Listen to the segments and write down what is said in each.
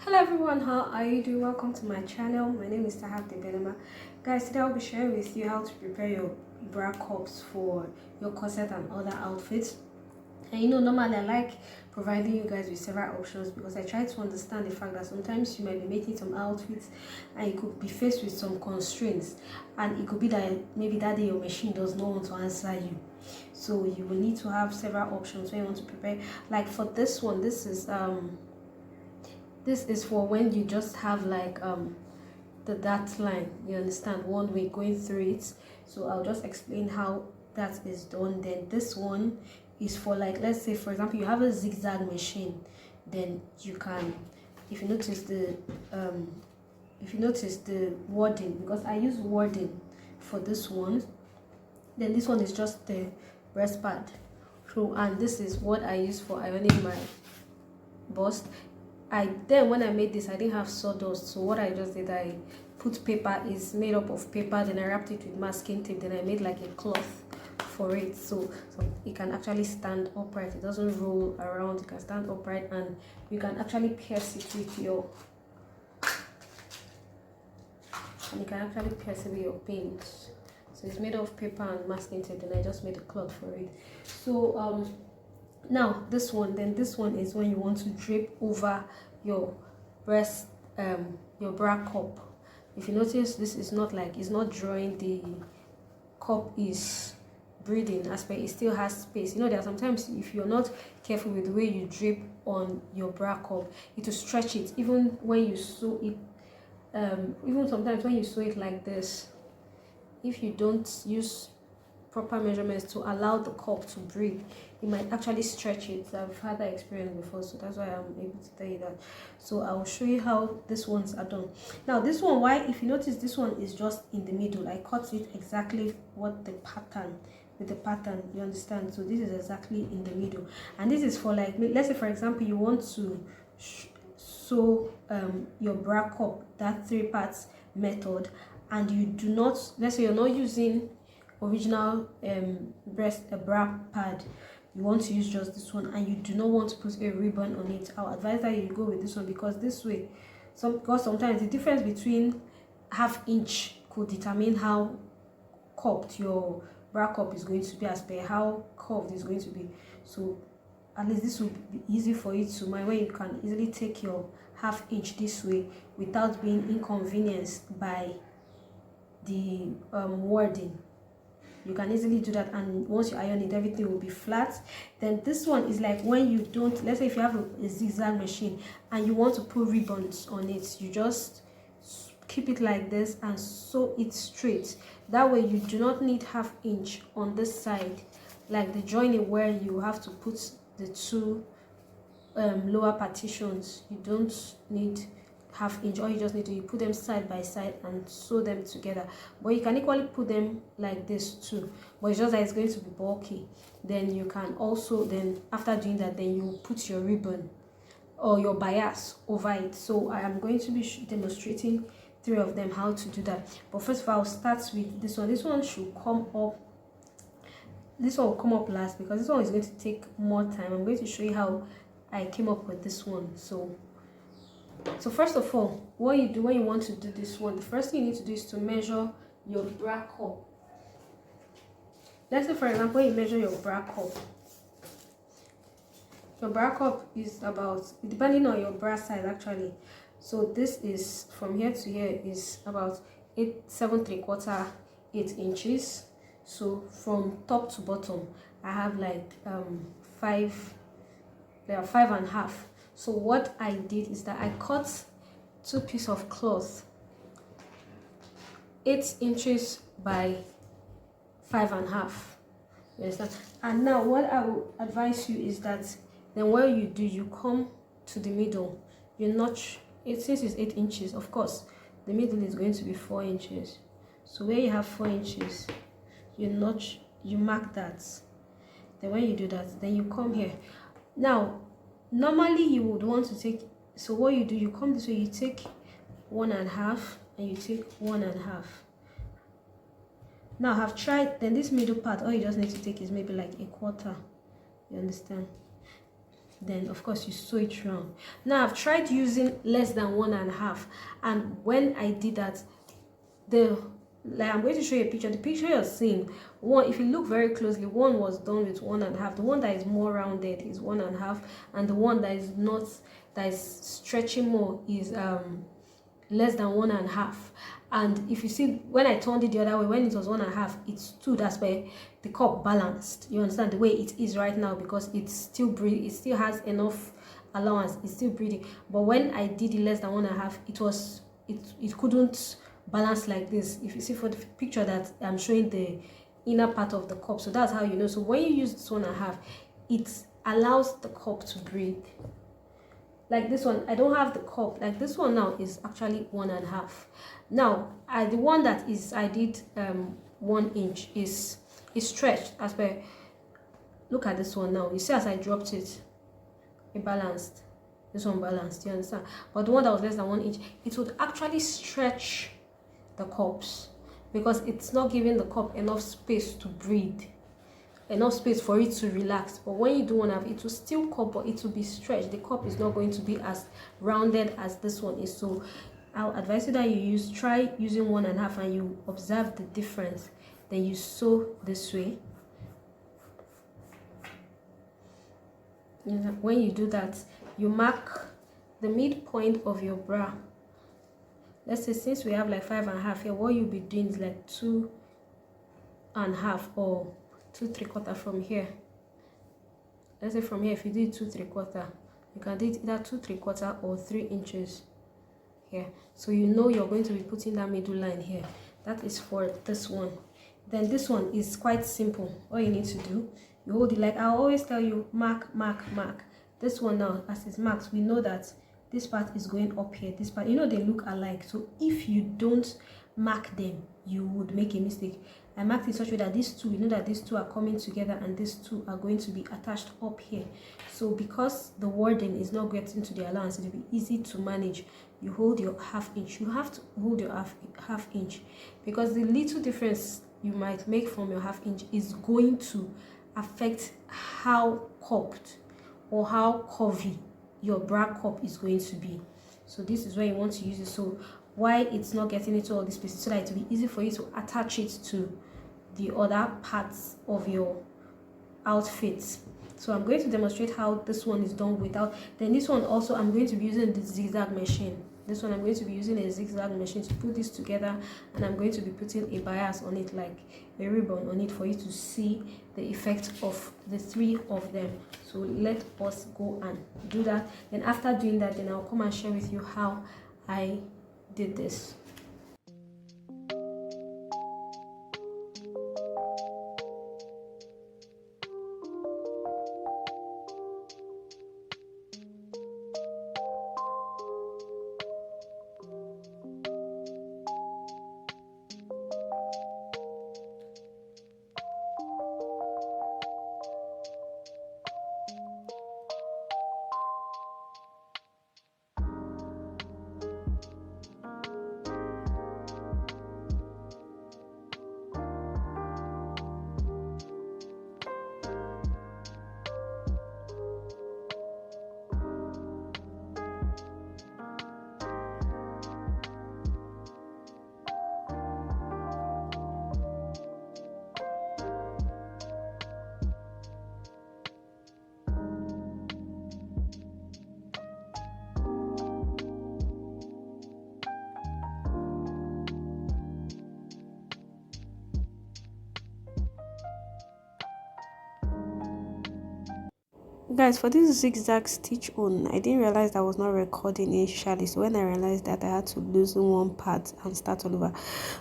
Hello everyone, how are you doing? Welcome to my channel. My name is Tahab Debelema. Guys, today I'll be sharing with you how to prepare your bra cups for your corset and other outfits. And normally I like providing you guys with several options because I try to understand the fact that sometimes you might be making some outfits and you could be faced with some constraints, and it could be that maybe that day your machine does not want to answer you. So you will need to have several options when you want to prepare. Like for this one, this is for when you just have like the dot line, you understand, one way going through it. So I'll just explain how that is done. Then this one is for, like, let's say for example you have a zigzag machine, then you can, if you notice the wording, because I use wording for this one, then this one is just the breast pad. So, and this is what I use for ironing my bust. Then when I made this, I didn't have sawdust, so what I just did, I put paper, is made up of paper, then I wrapped it with masking tape, then I made like a cloth for it, so it can actually stand upright. It doesn't roll around, it can stand upright, and you can actually pierce it with your paint. So it's made of paper and masking tape, then I just made a cloth for it. So now this one is when you want to drape over your breast, your bra cup. If you notice, this is not like, it's not drawing, the cup is breathing as per, it still has space. There are sometimes if you're not careful with the way you drape on your bra cup, it will stretch it, even when you sew it. Even sometimes when you sew it like this, if you don't use proper measurements to allow the cup to breathe, it might actually stretch it. I've had that experience before, so that's why I'm able to tell you that. So I'll show you how these ones are done. Now this one, why, if you notice, this one is just in the middle. I cut it exactly what the pattern, with the pattern, you understand? So this is exactly in the middle, and this is for, like, let's say for example you want to sew your bra cup, that 3 parts method, and you do not, let's say you're not using original bra pad, you want to use just this one, and you do not want to put a ribbon on it, I'll advise that you go with this one, because this way, because sometimes the difference between ½ inch could determine how curved your bra cup is going to be, as per how curved it's going to be. So at least this will be easy for you to mind, when you can easily take your ½ inch this way without being inconvenienced by the wording. You can easily do that, and once you iron it, everything will be flat. Then this one is like when you don't, let's say if you have a zigzag machine and you want to put ribbons on it, you just keep it like this and sew it straight. That way you do not need ½ inch on this side, like the joining where you have to put the two lower partitions. You don't need ½ inch. All you just need to, you put them side by side and sew them together. But you can equally put them like this too, but it's just that it's going to be bulky. Then you can also, then after doing that, then you put your ribbon or your bias over it. So I am going to be demonstrating 3 of them, how to do that. But first of all, I'll start with this one. This one should come up, this one will come up last, because this one is going to take more time. I'm going to show you how I came up with this one. So first of all, what you do when you want to do this one, the first thing you need to do is to measure your bra cup. Let's say for example you measure your bra cup. Your bra cup is about, depending on your bra size actually, so this is from here to here is about 7 3/4, 8 inches. So from top to bottom I have like 5.5. So what I did is that I cut 2 pieces of cloth 8 inches by 5.5. You understand? And now what I will advise you is that then what you do, you come to the middle, you notch it. Since it's 8 inches, of course the middle is going to be 4 inches. So where you have 4 inches, you notch, you mark that. Then when you do that, then you come here. Now normally you would want to take, so what you do, you come this way, you take 1.5 and you take 1.5. Now I've tried, then this middle part, all you just need to take is maybe like 1/4. You understand? then of course you sew it round. Now I've tried using less than 1.5, and when I did that, I'm going to show you a picture. The picture you're seeing, one, if you look very closely, one was done with 1.5. The one that is more rounded is 1.5, and the one that is not, that is stretching more, is less than 1.5. And if you see, when I turned it the other way, when it was 1.5, it's 2. That's where the cup balanced. You understand the way it is right now, because it's still breathing, it still has enough allowance, it's still breathing. But when I did it less than 1.5, it couldn't balance like this. If you see for the picture that I'm showing the inner part of the cup, so that's how you know. So when you use this 1.5, it allows the cup to breathe. Like this one, I don't have the cup. Like this one now is actually 1.5. Now the one that is, I did 1 inch is stretched as per. Look at this one now. You see, as I dropped it, it balanced. This one balanced, you understand? But the one that was less than 1 inch, it would actually stretch the cups, because it's not giving the cup enough space to breathe, enough space for it to relax. But when you do 1.5, it will still cup, but it will be stretched. The cup is not going to be as rounded as this one is. So I'll advise you that you try using 1.5, and you observe the difference. Then you sew this way. When you do that, you mark the midpoint of your bra. Let's say, since we have like 5.5 here, what you'll be doing is like 2.5 or 2 3/4 from here. Let's say from here, if you do 2 3/4, you can do it either 2 3/4 or 3 inches here. So you know you're going to be putting that middle line here. That is for this one. Then this one is quite simple. All you need to do, you hold it, like I always tell you, mark, mark, mark. This one now, as it's marked, we know that this part is going up here. This part, you know, they look alike. So if you don't mark them, you would make a mistake. I marked it such a way that these two, you know that these two are coming together, and these two are going to be attached up here. So because the wording is not getting to the allowance, it will be easy to manage. You hold your 1/2 inch. You have to hold your half inch, because the little difference you might make from your 1/2 inch is going to affect how cupped or how curvy your bra cup is going to be. So this is where you want to use it. So why it's not getting into all these places, so that it will be easy for you to attach it to the other parts of your outfits. So I'm going to demonstrate how this one is done without. Then this one also, I'm going to be using the zigzag machine. This one I'm going to be using a zigzag machine to put this together, and I'm going to be putting a bias on it, like a ribbon on it, for you to see the effect of the 3 of them. So let us go and do that. Then after doing that, then I'll come and share with you how I did this. Guys, for this zigzag stitch on, I didn't realize that I was not recording initially. So when I realized that, I had to loosen one part and start all over.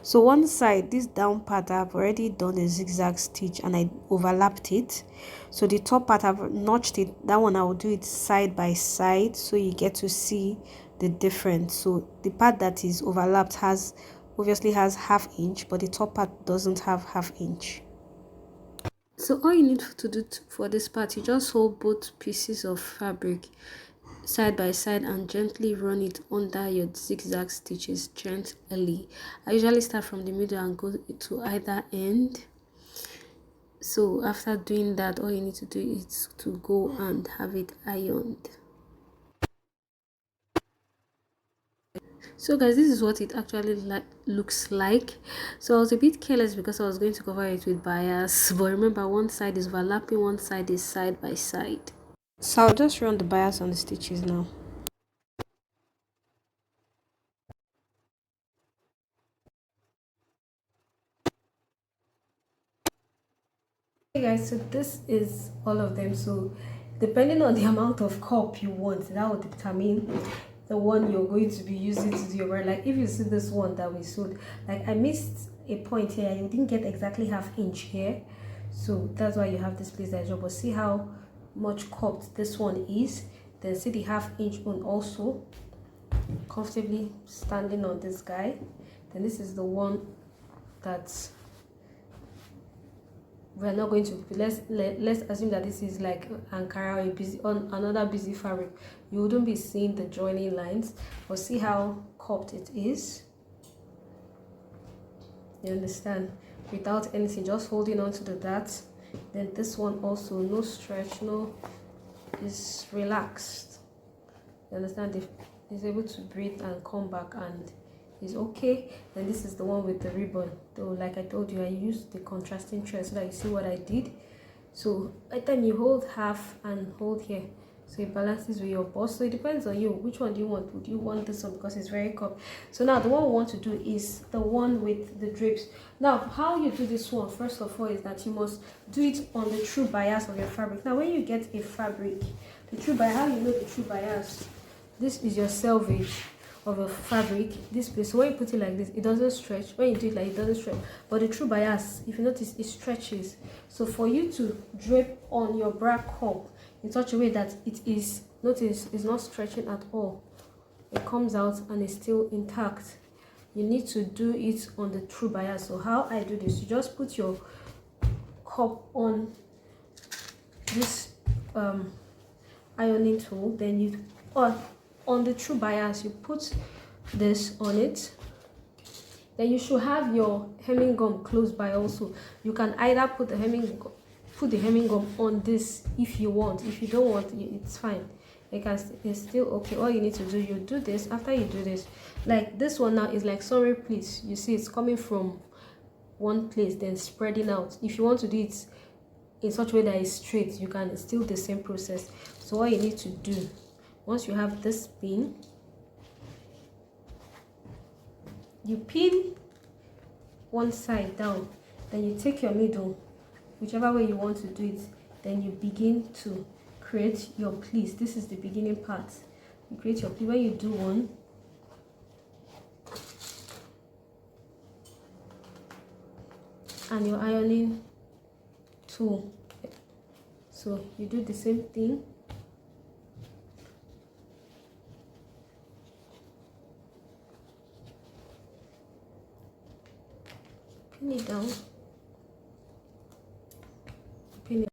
So one side, this down part, I've already done a zigzag stitch and I overlapped it. So the top part, I've notched it. That one I will do it side by side, so you get to see the difference. So the part that is overlapped has obviously has 1/2 inch, but the top part doesn't have 1/2 inch. So all you need to do for this part, you just hold both pieces of fabric side by side and gently run it under your zigzag stitches gently. I usually start from the middle and go to either end. So after doing that, all you need to do is to go and have it ironed. So guys, this is what it actually looks like. So I was a bit careless because I was going to cover it with bias, but remember, one side is overlapping, one side is side by side. So I'll just run the bias on the stitches now. Hey guys, so this is all of them. So depending on the amount of cup you want, that will determine the one you're going to be using to do your wear. Like if you see this one that we sewed, like I missed a point here, you didn't get exactly ½ inch here, so that's why you have this place that job. But see how much cupped this one is, then see the ½ inch one also comfortably standing on this guy. Then this is the one that's we're not going to let's assume that this is like Ankara or a busy on another busy fabric. You wouldn't be seeing the joining lines, but see how cupped it is. You understand? Without anything, just holding on to the darts. Then this one also, no stretch, no, is relaxed. You understand? It's able to breathe and come back and is okay. Then this is the one with the ribbon, though like I told you, I used the contrasting thread so that you see what I did. So by the time you hold half and hold here, so it balances with your bust. So it depends on you, which one do you want. Would you want this one because it's very cupped? So now the one we want to do is the one with the drapes. Now how you do this one, first of all, is that you must do it on the true bias of your fabric. Now when you get a fabric, the true bias, how you know the true bias, this is your selvage of a fabric, this place. So when you put it like this, it doesn't stretch. When you do it like, it doesn't stretch. But the true bias, if you notice, it stretches. So for you to drape on your bra cup in such a way that it is, notice, it's not stretching at all, it comes out and is still intact, you need to do it on the true bias. So how I do this, you just put your cup on this ironing tool, then you on the true bias, you put this on it. Then you should have your hemming gum close by also. You can either put the hemming gum on this if you want. If you don't want, it's fine. It's still okay. All you need to do, you do this. After you do this, like this one now is like sorry please. You see it's coming from one place then spreading out. If you want to do it in such a way that it's straight, you can still the same process. So all you need to do, once you have this pin, you pin one side down, then you take your needle, whichever way you want to do it, then you begin to create your pleats. This is the beginning part. You create your pleat. When you do one, and your ironing tool, so you do the same thing. Pin it down, pin it.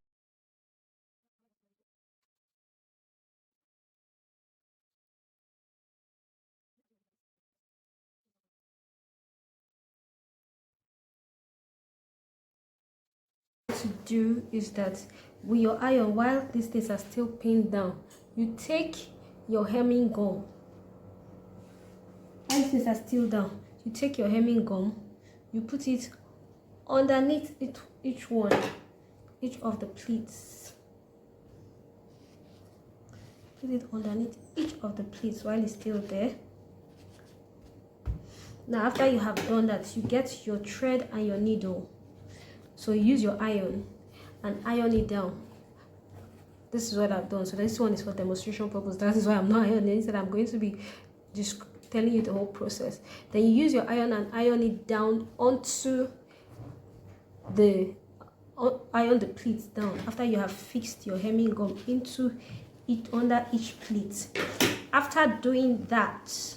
What to do is that with your iron, while these things are still pinned down, you take your hemming gum. While these things are still down, you take your hemming gum, you put it underneath each of the pleats. Put it underneath each of the pleats while it's still there. Now after you have done that, you get your thread and your needle. So you use your iron and iron it down. This is what I've done. So this one is for demonstration purpose. That is why I'm not ironing. Instead, I'm going to be just telling you the whole process. Then you use your iron and iron it down onto the iron the pleats down. After you have fixed your hemming gum into it under each pleat. After doing that,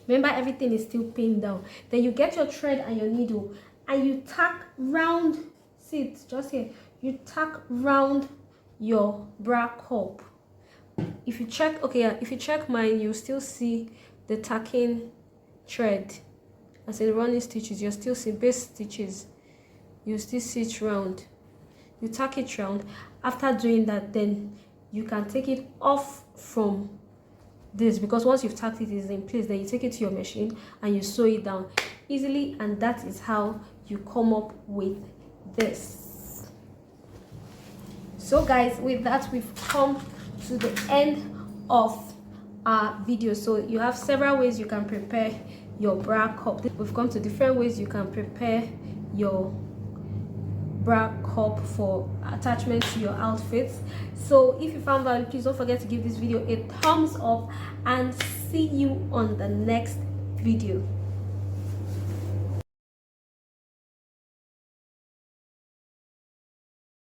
remember everything is still pinned down. Then you get your thread and your needle and you tack round, see it just here, you tack round your bra cup. If you check, okay, yeah, if you check mine, you still see the tacking thread. As in running stitches, you still see base stitches. you still sit round, you tack it round. After doing that, then you can take it off from this, because once you've tacked it is in place, then you take it to your machine and you sew it down easily, and that is how you come up with this. So guys, with that, we've come to the end of our video. So you have several ways you can prepare your bra cup. We've come to different ways you can prepare your bra cup for attachment to your outfits. So if you found value, please don't forget to give this video a thumbs up, and see you on the next video.